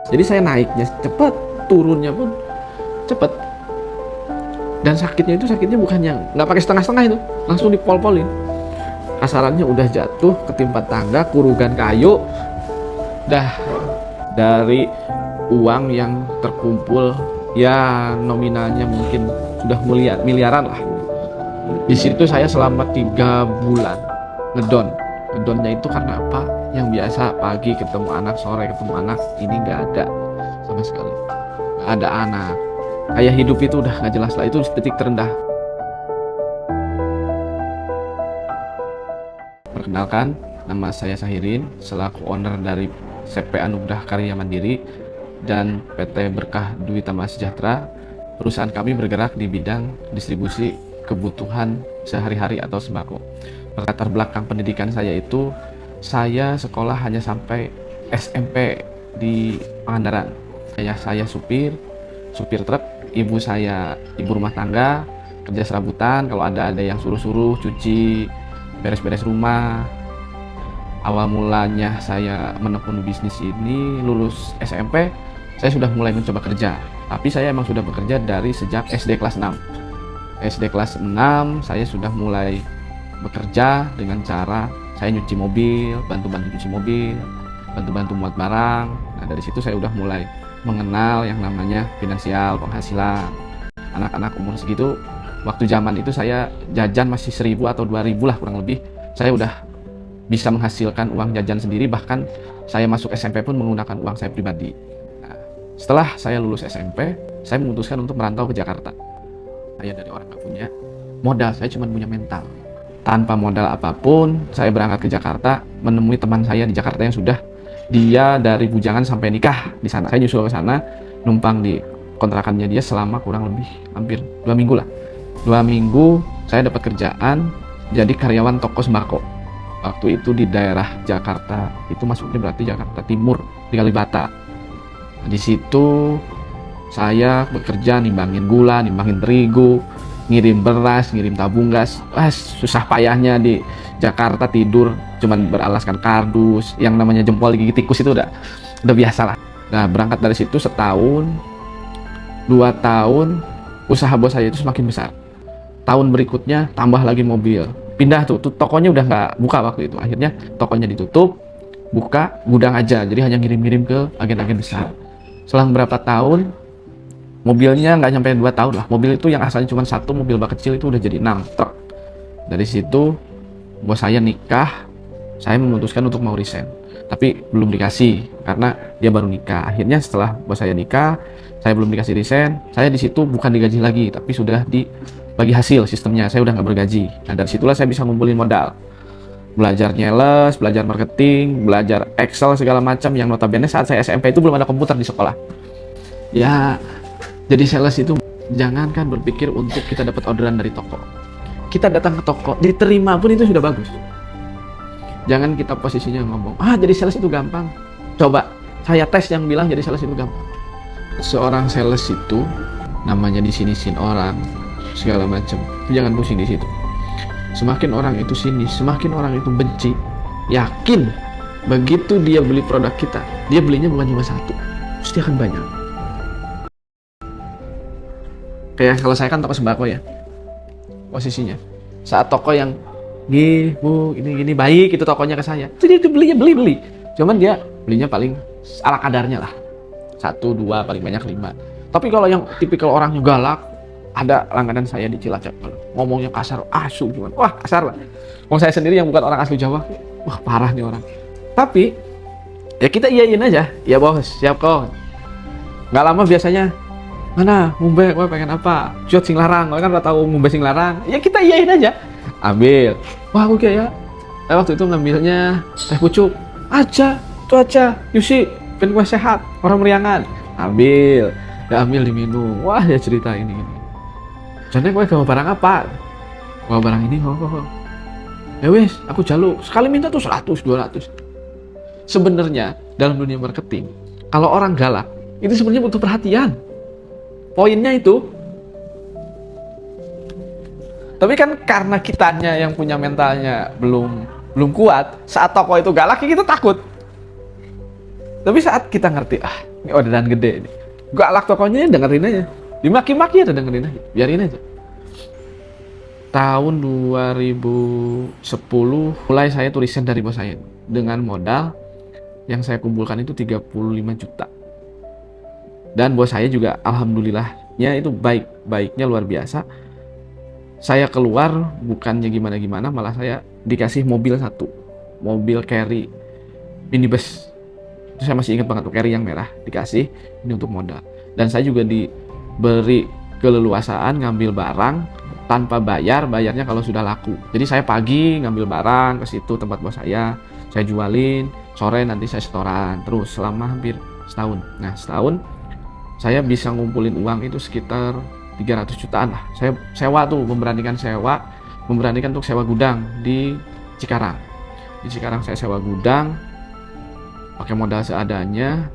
Jadi saya naiknya cepet, turunnya pun cepet. Dan sakitnya bukan yang nggak pakai setengah-setengah, itu langsung dipol-polin. Kasarannya udah jatuh ketimpa tangga, kurugan kayu. Dah dari uang yang terkumpul ya nominalnya mungkin sudah miliaran lah. Di situ saya selama 3 bulan ngedonnya itu karena apa? Yang biasa pagi ketemu anak, sore ketemu anak, ini nggak ada sama sekali, nggak ada anak. Kayak hidup itu udah nggak jelas lah. Itu titik terendah. Perkenalkan, nama saya Sahirin, selaku owner dari CP Anugrah Karya Mandiri dan PT Berkah Dwi Tama Sejahtera. Perusahaan kami bergerak di bidang distribusi kebutuhan sehari-hari atau sembako. Latar belakang pendidikan saya itu, saya sekolah hanya sampai SMP di Pangandaran. Saya supir truk, ibu saya ibu rumah tangga, kerja serabutan. Kalau ada yang suruh-suruh cuci, beres-beres rumah. Awal mulanya saya menekuni bisnis ini, lulus SMP, saya sudah mulai mencoba kerja. Tapi saya emang sudah bekerja dari sejak SD kelas 6. SD kelas 6 saya sudah mulai bekerja dengan cara saya nyuci mobil, bantu-bantu cuci mobil, bantu-bantu muat barang. Nah, dari situ saya udah mulai mengenal yang namanya finansial, penghasilan. Anak-anak umur segitu, waktu zaman itu saya jajan masih 1.000 atau 2.000 lah kurang lebih. Saya udah bisa menghasilkan uang jajan sendiri, bahkan saya masuk SMP pun menggunakan uang saya pribadi. Nah, setelah saya lulus SMP, saya memutuskan untuk merantau ke Jakarta. Saya dari orang gak punya modal, saya cuma punya mental. Tanpa modal apapun, saya berangkat ke Jakarta, menemui teman saya di Jakarta yang sudah dia dari bujangan sampai nikah di sana. Saya nyusul ke sana, numpang di kontrakannya dia selama kurang lebih hampir 2 minggu lah. 2 minggu saya dapat kerjaan jadi karyawan toko sembako. Waktu itu di daerah Jakarta, itu masuknya berarti Jakarta Timur, di Kalibata. Nah, di situ saya bekerja nimbangin gula, nimbangin terigu, ngirim beras, ngirim tabung gas. Susah payahnya di Jakarta, tidur cuman beralaskan kardus, yang namanya jempol digigit tikus itu udah biasa lah. Nah, berangkat dari situ setahun, 2 tahun, usaha bos saya itu semakin besar. Tahun berikutnya tambah lagi mobil, pindah tuh tokonya udah nggak buka waktu itu. Akhirnya tokonya ditutup, buka gudang aja, jadi hanya ngirim-ngirim ke agen-agen besar. Selang berapa tahun, mobilnya nggak nyampe 2 tahun lah, mobil itu yang asalnya cuma 1 mobil bak kecil itu udah jadi 6 truk. Dari situ bos saya nikah, saya memutuskan untuk mau resign, tapi belum dikasih karena dia baru nikah. Akhirnya setelah bos saya nikah, saya belum dikasih resign. Saya di situ bukan digaji lagi, tapi sudah dibagi hasil sistemnya. Saya udah nggak bergaji. Nah, dari situlah saya bisa ngumpulin modal, belajar nyeles, belajar marketing, belajar Excel segala macam, yang notabene saat saya SMP itu belum ada komputer di sekolah. Ya, jadi sales itu jangankan berpikir untuk kita dapat orderan dari toko. Kita datang ke toko, diterima pun itu sudah bagus. Jangan kita posisinya ngomong, jadi sales itu gampang. Coba, saya tes yang bilang jadi sales itu gampang. Seorang sales itu namanya disinisin orang, segala macam. Jangan pusing di situ. Semakin orang itu sinis, semakin orang itu benci, yakin begitu dia beli produk kita, dia belinya bukan cuma 1, pasti akan banyak. Kayak kalau saya kan toko sembako ya, posisinya saat toko yang bu ini baik itu tokonya ke saya, jadi itu beli. Cuman dia belinya paling ala kadarnya lah, 1, 2, paling banyak 5. Tapi kalau yang tipikal orangnya galak, ada langganan saya di Cilacap, ngomongnya kasar, asu gimana, wah kasar lah. Wong saya sendiri yang bukan orang asli Jawa, wah parah nih orang. Tapi ya kita iyain aja, ya bos, siap kok. Nggak lama biasanya, mana ngumbe, gue pengen apa, jod sing larang, gue kan udah tahu ngumbe sing larang, ya kita iyain aja, ambil. Wah oke ya, waktu itu ngambilnya teh pucuk aja, itu aja, Yusi, pengen gue sehat, orang meriangan, ambil, ya ambil diminum. Wah ya cerita ini. Jadi gue gak mau barang apa, gue barang ini kok. Ya wis, aku jaluk, sekali minta tuh 100, 200. Sebenarnya dalam dunia marketing, kalau orang galak, itu sebenarnya butuh perhatian. Poinnya itu. Tapi kan karena kitanya yang punya mentalnya belum kuat, saat toko itu galak kita takut. Tapi saat kita ngerti, Ini orderan gede ini. Galak tokonya, dengerin aja. Dimaki-maki ya dengerin aja, biarin aja. Tahun 2010 mulai saya tuh riset dari bos saya dengan modal yang saya kumpulkan itu 35 juta. Dan bos saya juga alhamdulillahnya itu baiknya luar biasa. Saya keluar bukannya gimana-gimana, malah saya dikasih mobil satu, mobil carry minibus. Itu saya masih ingat banget tuh, carry yang merah, dikasih ini untuk modal. Dan saya juga diberi keleluasaan ngambil barang tanpa bayarnya kalau sudah laku. Jadi saya pagi ngambil barang ke situ tempat bos saya jualin, sore nanti saya setoran terus selama hampir setahun. Nah, setahun saya bisa ngumpulin uang itu sekitar 300 jutaan lah. Saya sewa tuh, memberanikan untuk sewa gudang di Cikarang. Di Cikarang saya sewa gudang pakai modal seadanya.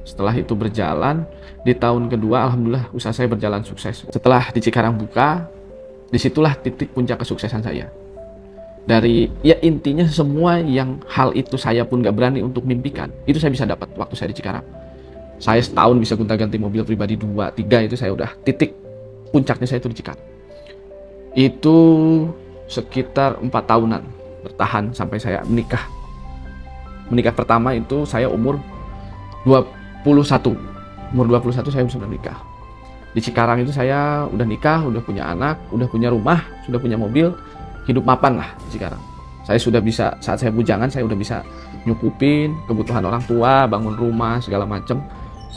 Setelah itu berjalan, di tahun kedua alhamdulillah usaha saya berjalan sukses. Setelah di Cikarang buka, disitulah titik puncak kesuksesan saya. Dari ya intinya semua yang hal itu saya pun gak berani untuk mimpikan, itu saya bisa dapat waktu saya di Cikarang. Saya setahun bisa gonta-ganti mobil pribadi 2, 3, itu saya udah titik puncaknya saya itu di Cikarang. Itu sekitar 4 tahunan bertahan sampai saya menikah. Menikah pertama itu saya umur 21. Umur 21 saya sudah menikah. Di Cikarang itu saya udah nikah, udah punya anak, udah punya rumah, sudah punya mobil, hidup mapan lah di Cikarang. Saya sudah bisa, saat saya bujangan saya udah bisa nyukupin kebutuhan orang tua, bangun rumah, segala macam.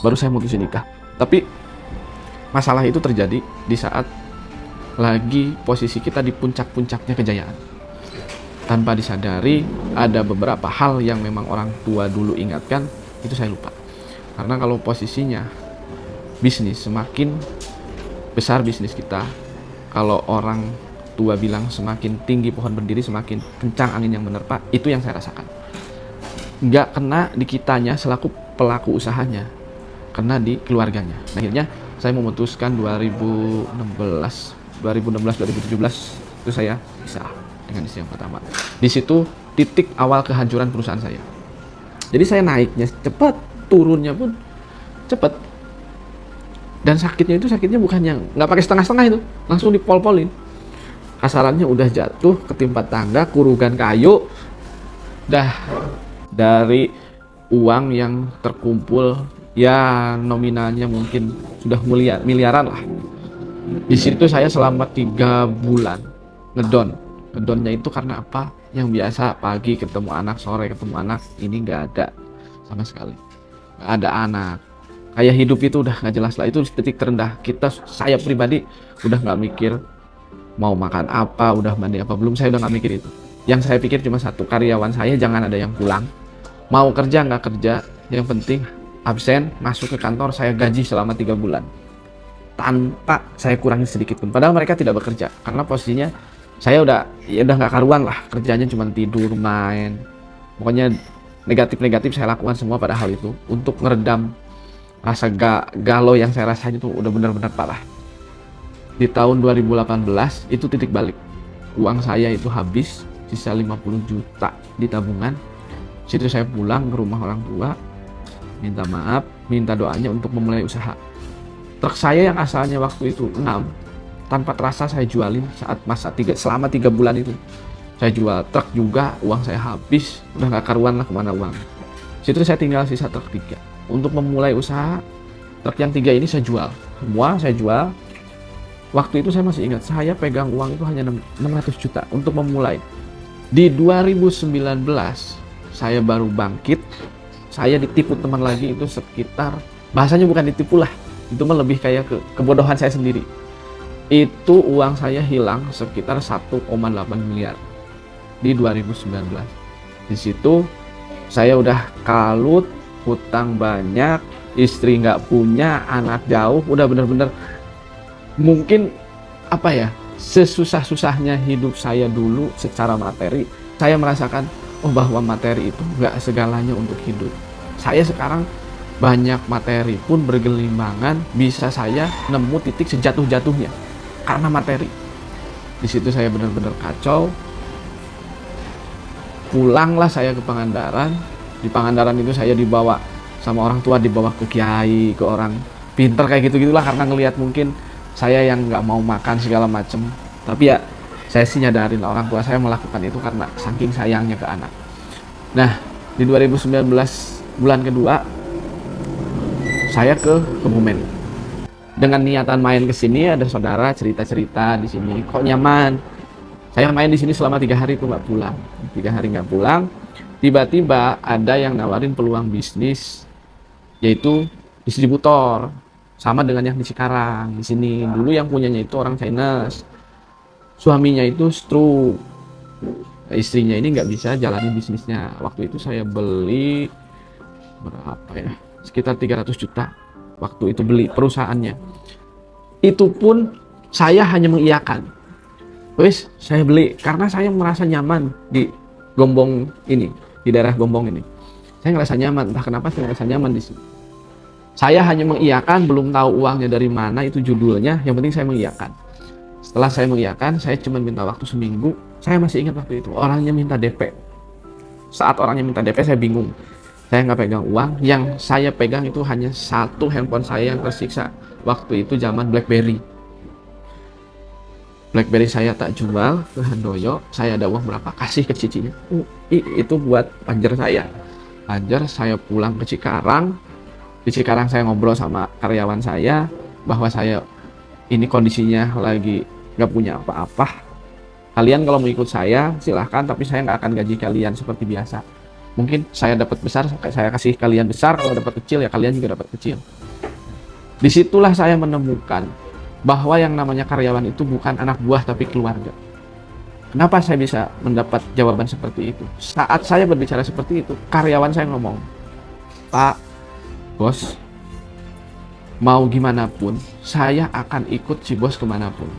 Baru saya mutusin nikah. Tapi masalah itu terjadi di saat lagi posisi kita di puncak-puncaknya kejayaan. Tanpa disadari ada beberapa hal yang memang orang tua dulu ingatkan, itu saya lupa. Karena kalau posisinya bisnis, semakin besar bisnis kita, kalau orang tua bilang semakin tinggi pohon berdiri, semakin kencang angin yang menerpa, itu yang saya rasakan. Nggak kena di kitanya selaku pelaku usahanya, kena di keluarganya. Nah, akhirnya saya memutuskan 2017 itu saya pisah dengan istri yang pertama. Di situ titik awal kehancuran perusahaan saya. Jadi saya naiknya cepat, turunnya pun cepat. Dan sakitnya bukan yang nggak pakai setengah-setengah, itu langsung dipol-polin. Kasarannya udah jatuh ketimpa tangga, kurugan kayu. Dah dari uang yang terkumpul ya nominalnya mungkin sudah miliaran lah. Di situ saya selama 3 bulan ngedon. Ngedonnya itu karena apa? Yang biasa pagi ketemu anak, sore ketemu anak, ini nggak ada sama sekali. Nggak ada anak. Kayak hidup itu udah nggak jelas lah. Itu titik terendah kita. Saya pribadi udah nggak mikir mau makan apa, udah mandi apa belum. Saya udah nggak mikir itu. Yang saya pikir cuma satu, karyawan saya jangan ada yang pulang. Mau kerja nggak kerja, yang penting absen, masuk ke kantor, saya gaji selama 3 bulan tanpa saya kurangi sedikit pun. Padahal mereka tidak bekerja karena posisinya saya udah nggak karuan lah, kerjanya cuma tidur, main, pokoknya negatif saya lakukan semua pada hal itu untuk meredam rasa galau yang saya rasain. Itu udah benar-benar parah. Di tahun 2018 itu titik balik, uang saya itu habis, sisa 50 juta di tabungan. Situ saya pulang ke rumah orang tua, minta maaf, minta doanya untuk memulai usaha. Truk saya yang asalnya waktu itu 6, tanpa terasa saya jualin saat selama 3 bulan itu. Saya jual truk juga, uang saya habis, udah gak karuan lah kemana uang. Situ saya tinggal sisa truk 3. Untuk memulai usaha, truk yang 3 ini saya jual. Semua saya jual. Waktu itu saya masih ingat, saya pegang uang itu hanya 600 juta untuk memulai. Di 2019, saya baru bangkit. Saya ditipu teman lagi itu sekitar, bahasanya bukan ditipu lah, itu mah lebih kayak kebodohan saya sendiri. Itu uang saya hilang sekitar 1,8 miliar di 2019. Di situ saya udah kalut, hutang banyak, istri nggak punya, anak jauh, udah bener-bener mungkin apa ya, sesusah-susahnya hidup saya dulu secara materi. Saya merasakan bahwa materi itu nggak segalanya untuk hidup. Saya sekarang banyak materi pun bergelimbangan, bisa saya nemu titik sejatuh-jatuhnya karena materi. Di situ saya benar-benar kacau. Pulanglah saya ke Pangandaran. Di Pangandaran itu saya dibawa sama orang tua dibawa ke kiai, ke orang pinter kayak gitu-gitulah, karena ngelihat mungkin saya yang nggak mau makan segala macem. Tapi ya saya sih nyadarin lah, orang tua saya melakukan itu karena saking sayangnya ke anak. Nah, di 2019 bulan kedua saya ke Kebumen dengan niatan main ke sini. Ada saudara cerita-cerita di sini kok nyaman. Saya main di sini selama 3 hari tuh nggak pulang. 3 hari nggak pulang. Tiba-tiba ada yang nawarin peluang bisnis, yaitu distributor, sama dengan yang di Cikarang. Di sini dulu yang punyanya itu orang Chinese, suaminya itu stroke, istrinya ini nggak bisa jalanin bisnisnya. Waktu itu saya beli berapa ya, sekitar 300 juta waktu itu beli perusahaannya. Itu pun saya hanya mengiyakan, wes saya beli karena saya merasa nyaman di Gombong ini, di daerah Gombong ini. Saya ngerasa nyaman, entah kenapa saya ngerasa nyaman di sini. Saya hanya mengiyakan, belum tahu uangnya dari mana, itu judulnya, yang penting saya mengiyakan. Setelah saya mengiyakan, saya cuma minta waktu seminggu. Saya masih ingat waktu itu, orangnya minta DP. Saat orangnya minta DP, saya bingung. Saya nggak pegang uang, yang saya pegang itu hanya satu handphone saya yang tersiksa. Waktu itu zaman BlackBerry. BlackBerry saya tak jual ke Handoyo, saya ada uang berapa, kasih ke cicinya. Itu buat panjer saya. Panjer, saya pulang ke Cikarang. Di Cikarang saya ngobrol sama karyawan saya, bahwa saya ini kondisinya lagi nggak punya apa-apa. Kalian kalau mau ikut saya, silahkan, tapi saya nggak akan gaji kalian seperti biasa. Mungkin saya dapat besar, saya kasih kalian besar, kalau dapat kecil ya kalian juga dapat kecil. Disitulah saya menemukan bahwa yang namanya karyawan itu bukan anak buah tapi keluarga. Kenapa saya bisa mendapat jawaban seperti itu? Saat saya berbicara seperti itu, karyawan saya ngomong, "Pak, bos, mau gimana pun, saya akan ikut si bos kemanapun.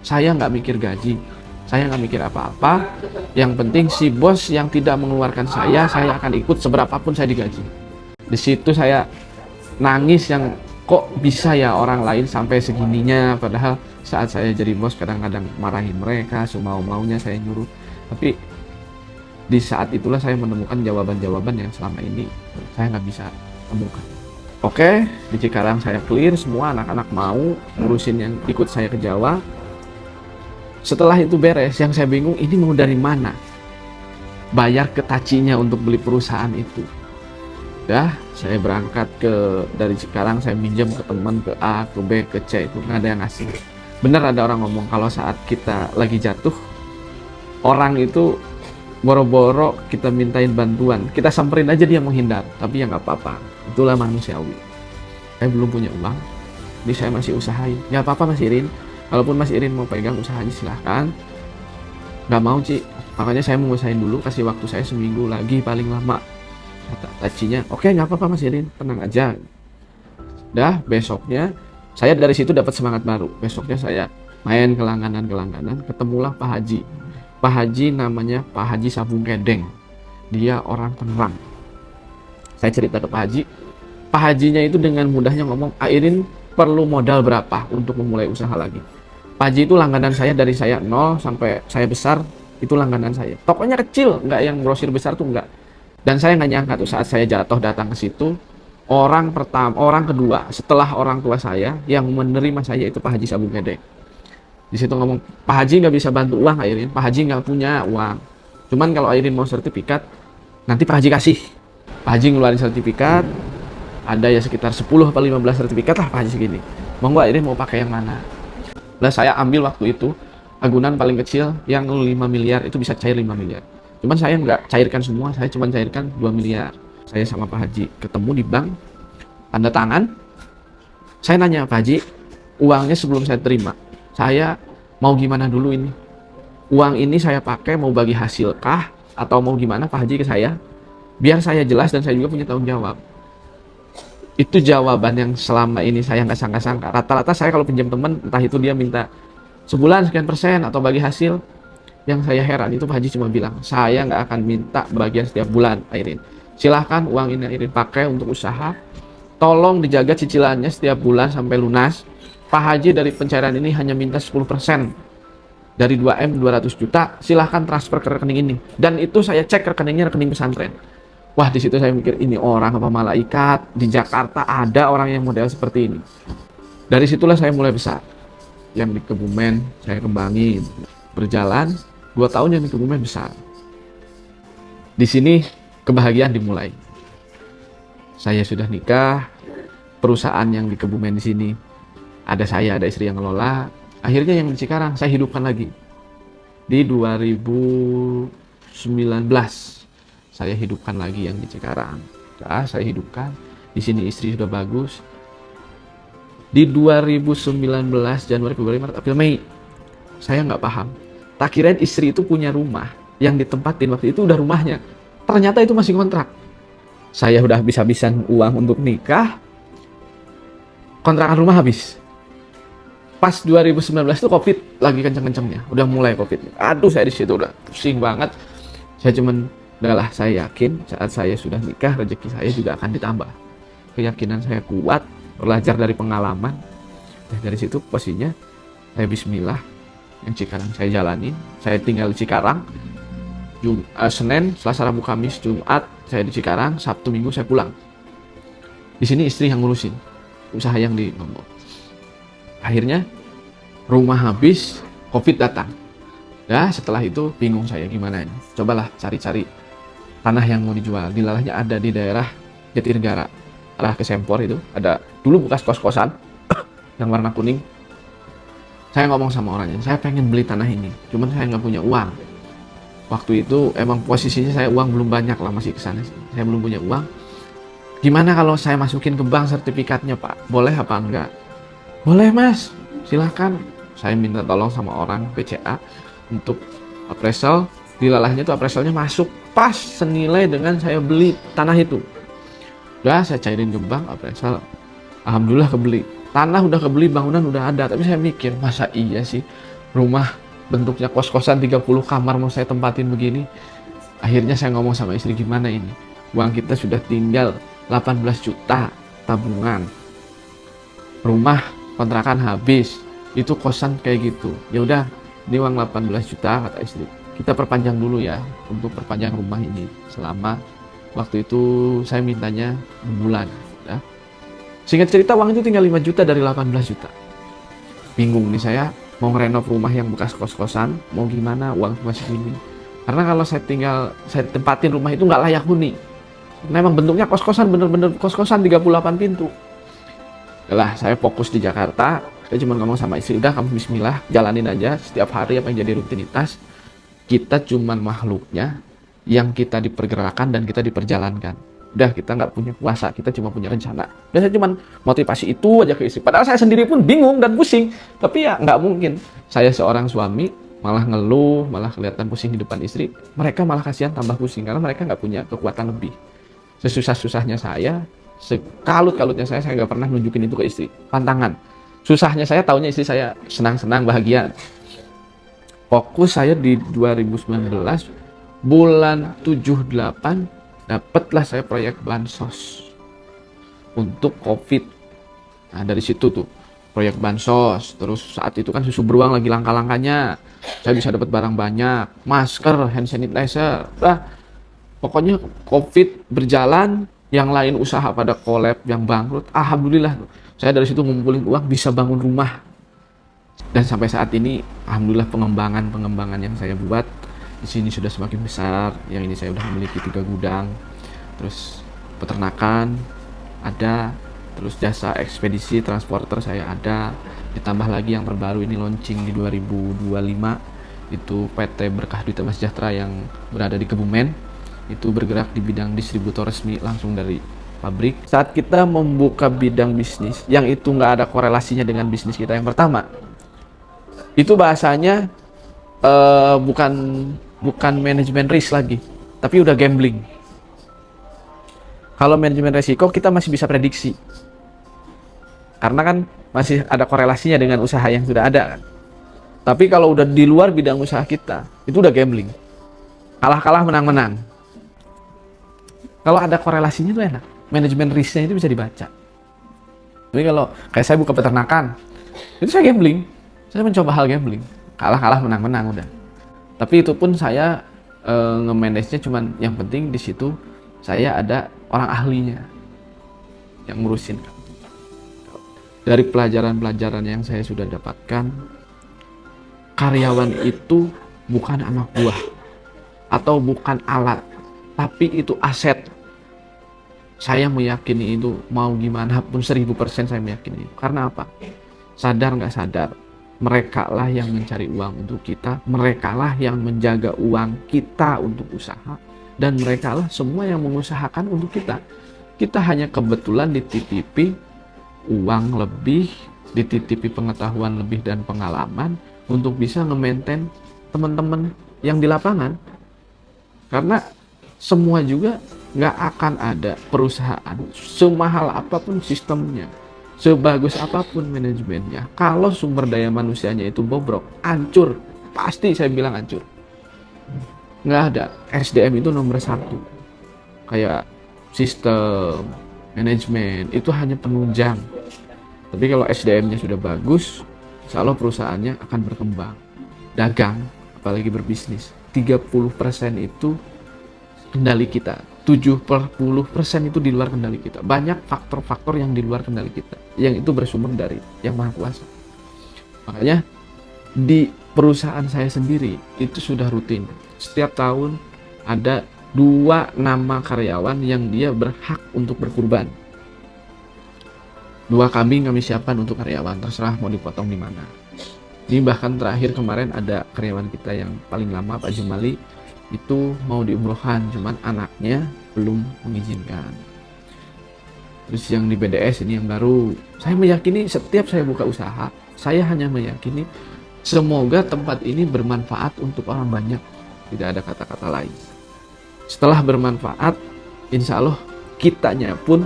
Saya nggak mikir gaji, saya nggak mikir apa-apa. Yang penting si bos yang tidak mengeluarkan saya akan ikut seberapapun saya digaji." Di situ saya nangis, yang kok bisa ya orang lain sampai segininya, padahal saat saya jadi bos kadang-kadang marahin mereka, semau-maunya saya nyuruh. Tapi di saat itulah saya menemukan jawaban-jawaban yang selama ini saya nggak bisa temukan. Oke, di Cikarang saya clear, semua anak-anak mau ngurusin yang ikut saya ke Jawa. Setelah itu beres, yang saya bingung ini mau dari mana bayar ke tacinya untuk beli perusahaan itu. Dah, saya berangkat dari Cikarang, saya minjem ke teman, ke A, ke B, ke C, itu nggak ada yang ngasih. Bener ada orang ngomong kalau saat kita lagi jatuh, orang itu boro-boro kita mintain bantuan, kita samperin aja dia menghindar, tapi ya nggak apa-apa, itulah manusiawi. Saya belum punya uang, jadi saya masih usahain. Nggak apa-apa Mas Irin, kalaupun Mas Irin mau pegang usahanya silahkan. Nggak mau Ci, makanya saya mau usahain dulu, kasih waktu saya seminggu lagi paling lama. Kata tacinya, oke nggak apa-apa Mas Irin, tenang aja. Dah, besoknya saya dari situ dapat semangat baru. Besoknya saya main ke langganan, ketemulah Pak Haji. Pak Haji namanya Pak Haji Sabung Kedeng. Dia orang Tangerang. Saya cerita ke Pak Haji. Pak Hajinya itu dengan mudahnya ngomong, Irin perlu modal berapa untuk memulai usaha lagi. Pak Haji itu langganan saya dari saya 0 sampai saya besar, itu langganan saya. Tokonya kecil, nggak yang grosir besar tuh nggak. Dan saya nggak nyangka tuh saat saya jatuh datang ke situ, orang kedua setelah orang tua saya yang menerima saya itu Pak Haji Sabung Kedeng. Di situ ngomong, Pak Haji nggak bisa bantu uang Irin, Pak Haji nggak punya uang. Cuman kalau Irin mau sertifikat, nanti Pak Haji kasih. Pak Haji ngeluarin sertifikat, ada ya sekitar 10 atau 15 sertifikat lah Pak Haji segini. Monggo Irin mau pakai yang mana? Nah saya ambil waktu itu agunan paling kecil yang 5 miliar, itu bisa cair 5 miliar. Cuman saya nggak cairkan semua, saya cuma cairkan 2 miliar. Saya sama Pak Haji ketemu di bank, tanda tangan. Saya nanya, Pak Haji, uangnya sebelum saya terima, saya mau gimana dulu ini? Uang ini saya pakai mau bagi hasil kah? Atau mau gimana Pak Haji ke saya? Biar saya jelas dan saya juga punya tanggung jawab. Itu jawaban yang selama ini saya nggak sangka-sangka. Rata-rata saya kalau pinjam teman, entah itu dia minta sebulan sekian persen atau bagi hasil. Yang saya heran itu Pak Haji cuma bilang, saya nggak akan minta bagian setiap bulan Irin. Silahkan uang ini Irin pakai untuk usaha. Tolong dijaga cicilannya setiap bulan sampai lunas. Pak Haji dari pencairan ini hanya minta 10% dari 2M 200 juta. Silahkan transfer ke rekening ini. Dan itu saya cek rekeningnya rekening pesantren. Wah, di situ saya mikir, ini orang apa malaikat? Di Jakarta ada orang yang model seperti ini. Dari situlah saya mulai besar. Yang di Kebumen saya kembangin. Berjalan 2 tahun yang di Kebumen besar. Di sini kebahagiaan dimulai. Saya sudah nikah, perusahaan yang di Kebumen di sini ada saya, ada istri yang ngelola. Akhirnya yang di Cikarang saya hidupkan lagi. Di 2019 saya hidupkan lagi yang di Cikarang. Nah, saya hidupkan. Di sini istri sudah bagus. Di 2019 Januari, Februari, Maret, April, Mei, saya nggak paham. Tak kirain istri itu punya rumah yang ditempatin waktu itu udah rumahnya. Ternyata itu masih kontrak. Saya udah habis-habisan uang untuk nikah. Kontrakan rumah habis. Pas 2019 itu COVID lagi kenceng-kencengnya. Udah mulai COVID. Aduh, saya di situ udah pusing banget. Saya cuman, udahlah, saya yakin saat saya sudah nikah, rezeki saya juga akan ditambah. Keyakinan saya kuat, belajar dari pengalaman. Nah, dari situ posisinya saya bismillah, yang Cikarang saya jalanin. Saya tinggal di Cikarang. Senin, Selasa, Rabu, Kamis, Jumat saya di Cikarang, Sabtu, Minggu saya pulang. Di sini istri yang ngurusin usaha yang di Lombok. Akhirnya rumah habis, COVID datang. Ya, setelah itu bingung saya gimana ini. Cobalah cari-cari tanah yang mau dijual. Dilalahnya ada di daerah Jatinegara, arah ke Sempor itu. Ada dulu bekas kos-kosan yang warna kuning. Saya ngomong sama orangnya, saya pengen beli tanah ini, cuman saya nggak punya uang. Waktu itu emang posisinya saya uang belum banyak lah, masih kesana sih. Saya belum punya uang. Gimana kalau saya masukin ke bank sertifikatnya, Pak? Boleh apa enggak? Boleh, Mas. Silakan. Saya minta tolong sama orang BCA untuk appraisal. Dilalahnya tuh appraisalnya masuk pas senilai dengan saya beli tanah itu. Udah saya cairin ke bank appraisal. Alhamdulillah kebeli. Tanah udah kebeli, bangunan udah ada. Tapi saya mikir, masa iya sih rumah bentuknya kos-kosan 30 kamar mau saya tempatin begini? Akhirnya saya ngomong sama istri, gimana ini? Uang kita sudah tinggal 18 juta tabungan. Rumah kontrakan habis. Itu kosan kayak gitu. Ya udah, ini uang 18 juta kata istri. Kita perpanjang dulu ya untuk perpanjang rumah ini selama waktu itu saya mintanya 6 bulan. Ya. Singkat cerita uang itu tinggal 5 juta dari 18 juta. Bingung nih saya mau ngerenov rumah yang bekas kos-kosan, mau gimana, uang cuma segini. Karena kalau saya tempatin rumah itu nggak layak huni. Memang bentuknya kos-kosan, bener-bener kos-kosan 38 pintu. Lah, saya fokus di Jakarta. Saya cuma ngomong sama istri, udah kamu bismillah, jalanin aja setiap hari apa yang jadi rutinitas. Kita cuma makhluknya yang kita dipergerakan dan kita diperjalankan. Udah, kita nggak punya kuasa, kita cuma punya rencana. Dan saya cuma motivasi itu aja ke istri. Padahal saya sendiri pun bingung dan pusing. Tapi ya nggak mungkin. Saya seorang suami malah ngeluh, malah kelihatan pusing di depan istri. Mereka malah kasihan tambah pusing karena mereka nggak punya kekuatan lebih. Sesusah-susahnya saya, sekalut-kalutnya saya nggak pernah nunjukin itu ke istri. Pantangan. Susahnya saya taunya istri saya senang-senang, bahagia. Fokus saya di 2019, bulan 7-8, dapatlah saya proyek bansos untuk COVID. Nah, dari situ tuh proyek bansos. Terus saat itu kan susu beruang lagi langka-langkanya. Saya bisa dapat barang banyak, masker, hand sanitizer. Pokoknya COVID berjalan, yang lain usaha pada collab, yang bangkrut. Alhamdulillah, saya dari situ ngumpulin uang bisa bangun rumah. Dan sampai saat ini, alhamdulillah pengembangan yang saya buat di sini sudah semakin besar. Yang ini saya sudah memiliki 3 gudang. Terus peternakan ada, terus jasa ekspedisi transporter saya ada. Ditambah lagi yang terbaru ini launching di 2025 itu PT Berkah Duit Mas Sejahtera yang berada di Kebumen. Itu bergerak di bidang distributor resmi langsung dari pabrik. Saat kita membuka bidang bisnis yang itu nggak ada korelasinya dengan bisnis kita yang pertama, itu bahasanya bukan manajemen risk lagi, tapi udah gambling. Kalau manajemen resiko kita masih bisa prediksi, karena kan masih ada korelasinya dengan usaha yang sudah ada kan. Tapi kalau udah di luar bidang usaha kita, itu udah gambling. Kalah-kalah menang-menang. Kalau ada korelasinya itu enak. Manajemen risknya itu bisa dibaca. Tapi kalau kayak saya buka peternakan, itu saya gambling. Saya mencoba hal gambling. Kalah-kalah menang-menang udah. Tapi itu pun saya nge-manage-nya cuman yang penting di situ saya ada orang ahlinya yang ngurusin. Dari pelajaran-pelajaran yang saya sudah dapatkan, karyawan itu bukan anak buah atau bukan alat, tapi itu aset. Saya meyakini itu, mau gimana pun 1000% saya meyakini itu. Karena apa? Sadar nggak sadar, mereka lah yang mencari uang untuk kita, mereka lah yang menjaga uang kita untuk usaha, dan mereka lah semua yang mengusahakan untuk kita. Kita hanya kebetulan dititipi uang lebih, dititipi pengetahuan lebih dan pengalaman untuk bisa nge-maintain teman-teman yang di lapangan. Karena semua juga nggak akan ada perusahaan semahal apapun sistemnya, sebagus apapun manajemennya, kalau sumber daya manusianya itu bobrok, hancur. Pasti saya bilang hancur. Nggak ada. SDM itu nomor satu. Kayak sistem, manajemen itu hanya penunjang. Tapi kalau SDM-nya sudah bagus, insya Allah perusahaannya akan berkembang. Dagang, apalagi berbisnis, 30% itu kendali kita, 70% itu di luar kendali kita. Banyak faktor-faktor yang di luar kendali kita, yang itu bersumber dari Yang Maha Kuasa. Makanya di perusahaan saya sendiri itu sudah rutin, setiap tahun ada 2 nama karyawan yang dia berhak untuk berkurban. 2 kambing kami siapkan untuk karyawan, terserah mau dipotong di mana. Ini bahkan terakhir kemarin ada karyawan kita yang paling lama, Pak Jumali, itu mau diumrohkan, cuman anaknya belum mengizinkan. Terus yang di BDS ini yang baru, saya meyakini setiap saya buka usaha, saya hanya meyakini semoga tempat ini bermanfaat untuk orang banyak, tidak ada kata-kata lain. Setelah bermanfaat, insya Allah kitanya pun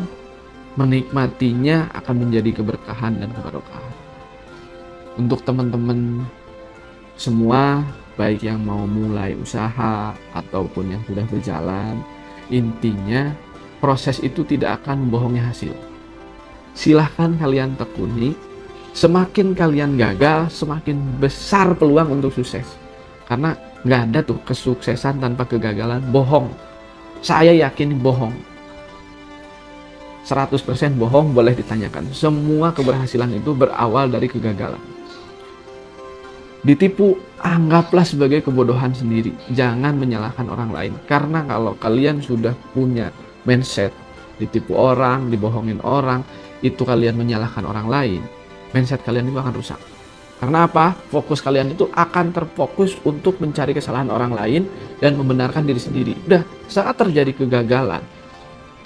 menikmatinya akan menjadi keberkahan dan keberkahan. Untuk teman-teman semua, baik yang mau mulai usaha ataupun yang sudah berjalan, intinya proses itu tidak akan membohongi hasil. Silahkan kalian tekuni, semakin kalian gagal, semakin besar peluang untuk sukses. Karena nggak ada tuh kesuksesan tanpa kegagalan, bohong. Saya yakin bohong. 100% bohong, boleh ditanyakan. Semua keberhasilan itu berawal dari kegagalan. Ditipu, anggaplah sebagai kebodohan sendiri. Jangan menyalahkan orang lain. Karena kalau kalian sudah punya mindset ditipu orang, dibohongin orang, itu kalian menyalahkan orang lain, mindset kalian itu akan rusak. Karena apa? Fokus kalian itu akan terfokus untuk mencari kesalahan orang lain dan membenarkan diri sendiri. Udah, saat terjadi kegagalan,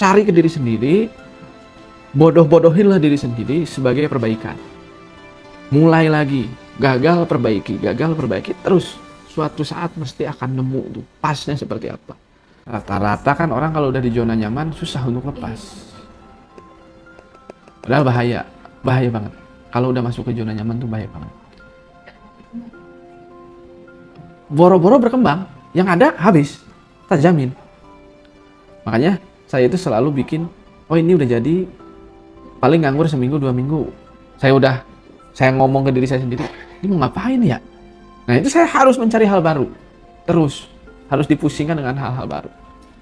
cari ke diri sendiri, bodoh-bodohinlah diri sendiri sebagai perbaikan. Mulai lagi, gagal perbaiki, terus suatu saat mesti akan nemu tuh pasnya seperti apa. Rata-rata kan orang kalau udah di zona nyaman susah untuk lepas. Padahal bahaya banget. Kalau udah masuk ke zona nyaman tuh bahaya banget. Boro-boro berkembang, yang ada habis, tak jamin. Makanya saya itu selalu bikin, oh ini udah jadi, paling nganggur seminggu 2 minggu. Saya ngomong ke diri saya sendiri, ini mau ngapain ya? Nah itu saya harus mencari hal baru. Terus harus dipusingkan dengan hal-hal baru.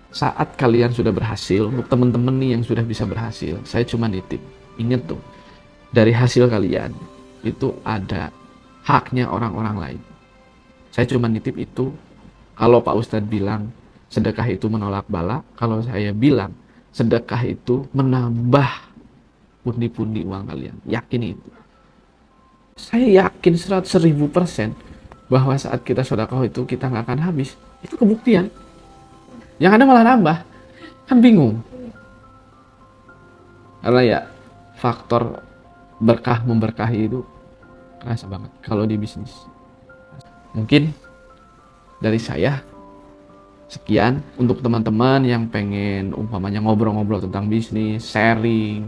Saat kalian sudah berhasil, untuk teman-teman nih yang sudah bisa berhasil, saya cuma nitip, ingat tuh, dari hasil kalian itu ada haknya orang-orang lain. Saya cuma nitip itu. Kalau Pak Ustadz bilang sedekah itu menolak bala, kalau saya bilang sedekah itu menambah pundi-pundi uang kalian. Yakin itu. Saya yakin 1000% bahwa saat kita sedekah itu kita nggak akan habis. Itu kebuktian. Yang ada malah nambah. Kan bingung. Karena ya faktor berkah memberkahi itu kerasa banget kalau di bisnis. Mungkin dari saya sekian. Untuk teman-teman yang pengen umpamanya ngobrol-ngobrol tentang bisnis, sharing.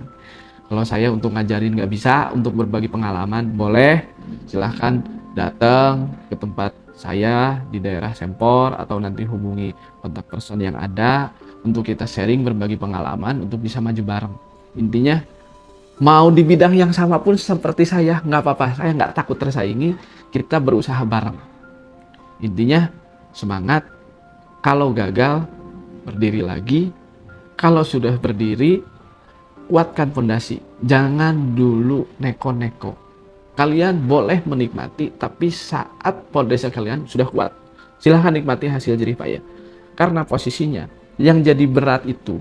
Kalau saya untuk ngajarin nggak bisa, untuk berbagi pengalaman boleh, silahkan datang ke tempat saya di daerah Sempor atau nanti hubungi kontak person yang ada untuk kita sharing, berbagi pengalaman untuk bisa maju bareng. Intinya mau di bidang yang sama pun seperti saya nggak apa-apa, saya nggak takut tersaingi, kita berusaha bareng. Intinya semangat, kalau gagal berdiri lagi, Kalau sudah berdiri, kuatkan fondasi. Jangan dulu neko-neko. Kalian boleh menikmati, tapi saat fondasi kalian sudah kuat, silahkan nikmati hasil jerih payah. Karena posisinya, yang jadi berat itu,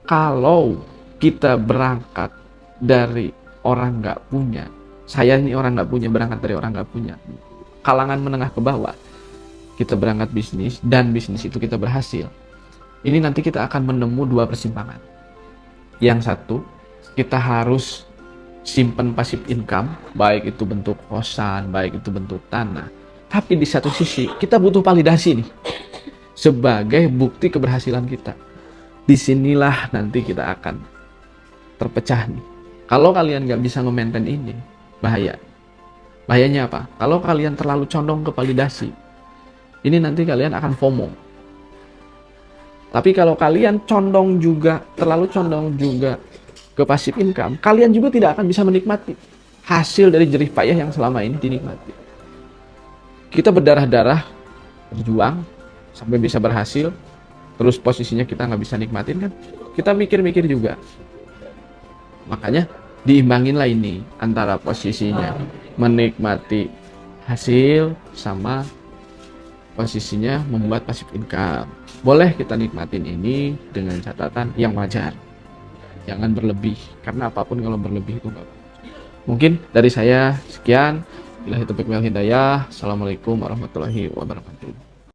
kalau kita berangkat dari orang nggak punya, saya ini orang nggak punya, berangkat dari orang nggak punya, kalangan menengah ke bawah, kita berangkat bisnis, dan bisnis itu kita berhasil. Ini nanti kita akan menemu dua persimpangan. Yang satu, kita harus simpan passive income, baik itu bentuk kosan, baik itu bentuk tanah. Tapi di satu sisi, kita butuh validasi nih, sebagai bukti keberhasilan kita. Disinilah nanti kita akan terpecah nih. Kalau kalian nggak bisa nge-maintain ini, bahaya. Bahayanya apa? Kalau kalian terlalu condong ke validasi, ini nanti kalian akan FOMO. Tapi kalau kalian terlalu condong juga ke passive income, kalian juga tidak akan bisa menikmati hasil dari jerih payah yang selama ini dinikmati. Kita berdarah-darah, berjuang, sampai bisa berhasil, terus posisinya kita nggak bisa nikmatin kan? Kita mikir-mikir juga. Makanya diimbanginlah ini antara posisinya menikmati hasil sama posisinya membuat passive income. Boleh kita nikmatin ini dengan catatan yang wajar. Jangan berlebih, karena apapun kalau berlebih itu nggak. Mungkin dari saya sekian. Billahi taufiq wal hidayah. Assalamualaikum warahmatullahi wabarakatuh.